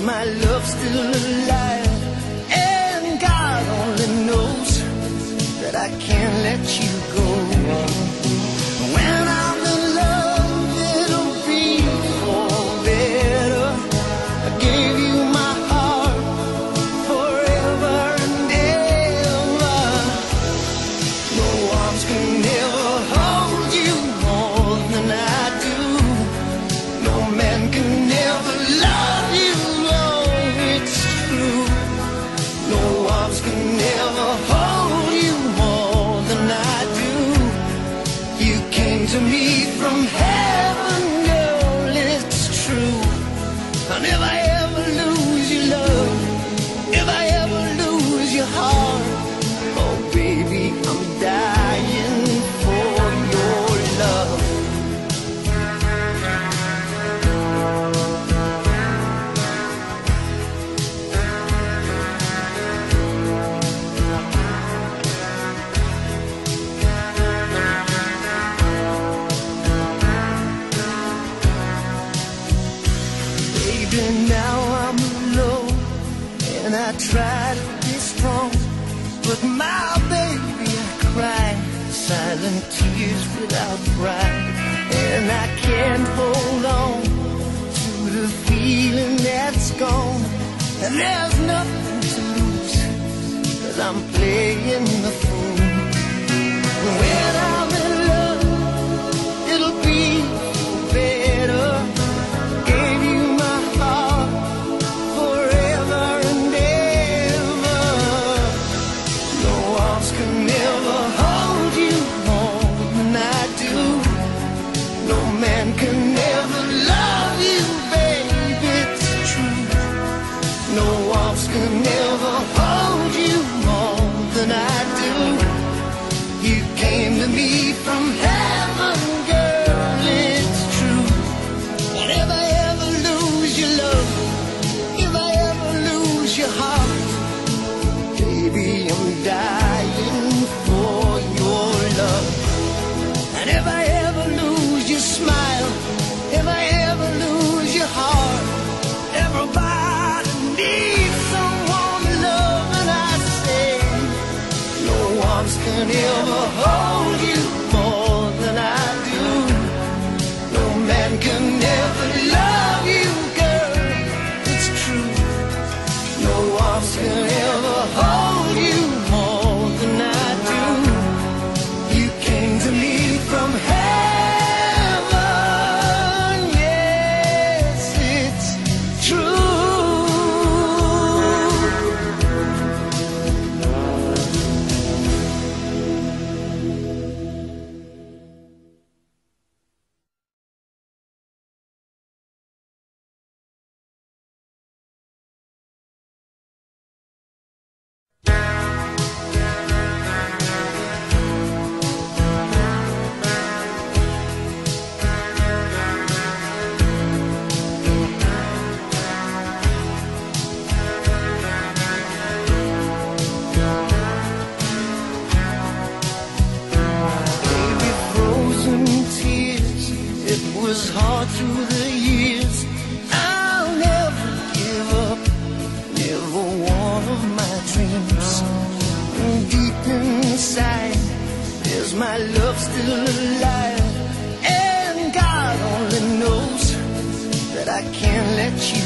my love still alive? And God only knows that I can't let you go. When I'm in love, it'll be for better. I gave you my heart forever and ever. No arms can ever hold you more than I do. No man can ever love you, oh, it's true. No arms can ever hold you more than I do. You came to me from heaven, girl, it's true. I'll never ever lose your love, if I ever lose your heart. Oh baby, I'm dying for your love. Baby, now I'm alone, and I try to be strong, but my baby, I cry silent tears without pride, and I can't hold on to the feeling that's gone, and there's nothing to lose, 'cause I'm playing the fool. When I'm in love, it'll be better. Gave you my heart forever and ever. No arms can ever hold you more than I do. No man can ever love you, baby, it's true. No arms can ever hold you more than I do. You came to me from heaven, girl, it's true. And if I ever lose your love, if I ever lose your heart, baby, I'm dying for your love. And if I ever lose your smile, if I ever lose your heart, everybody needs someone to love, and I say, no arms can ever hold you more than I do. No man can ever love you, girl, it's true. No arms can ever hold you more than I do. You came to me from heaven, yes, it's true. Baby, frozen tears, it was hard through the years. I'll never give up, never one of my dreams. Deep inside, is my love still alive? And God only knows that I can't let you